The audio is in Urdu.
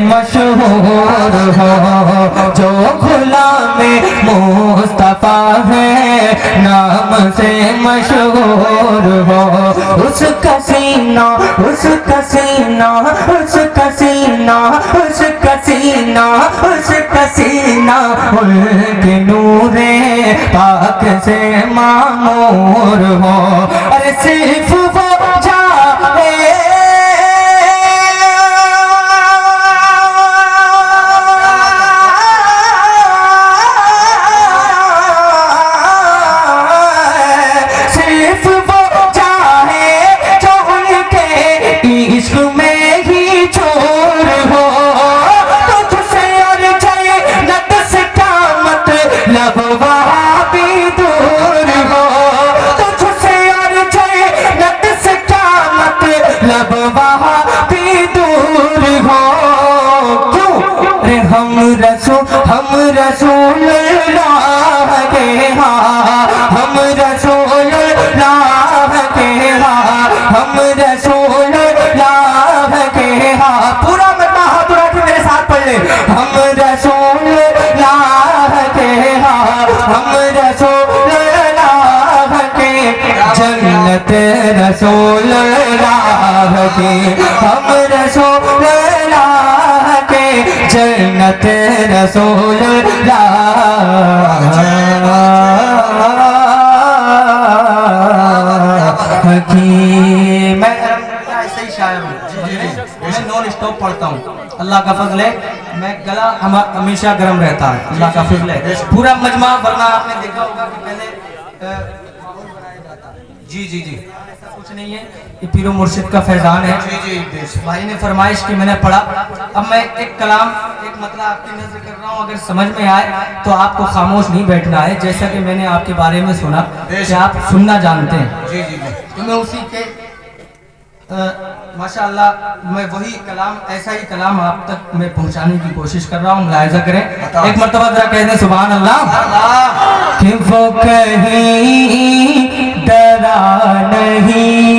مشہور ہو جو غلام مصطفیٰ ہے نام سے مشہور ہو اس کا سینہ اس کا سینہ اس کا سینہ اس کا سینہ اس کا سینہ ان کے نور پاک سے معمور ہو ارے صرف وہ جائے ہم رسول اللہ کے ہاں ہم رسول اللہ کے ہاں ہم رسول اللہ کے ہاں پورا مجمع ہاتھ اٹھا کے میرے ساتھ پڑھ لیں ہم رسول اللہ کے ہاں ہم رسول اللہ کے جنت رسول اللہ کی ہم رسول اللہ کے جنت رسول اللہ کی میں ایسے ہی شاعر ہوں میں نون اسٹاپ پڑھتا ہوں اللہ کا فضل ہے میں گلا ہمیشہ گرم رہتا ہے اللہ کا فضل ہے پورا مجمع ورنہ آپ نے دیکھا ہوگا کہ پہلے جی جی جی ایسا کچھ نہیں ہے یہ پیر و مرشد کا فیضان ہے بھائی نے فرمائش کی میں نے پڑھا اب میں ایک کلام ایک مطلب آپ کی نظر کر رہا ہوں اگر سمجھ میں آئے تو آپ کو خاموش نہیں بیٹھنا ہے جیسا کہ میں نے آپ کے بارے میں سنا کہ آپ سننا جانتے ہیں جی جی جی تو میں اسی کے ماشاءاللہ میں وہی کلام ایسا ہی کلام آپ تک میں پہنچانے کی کوشش کر رہا ہوں ملاحظہ کریں ایک مرتبہ ذرا کہہ دیں سبحان اللہ کہ وہ کہیں ڈرا نہیں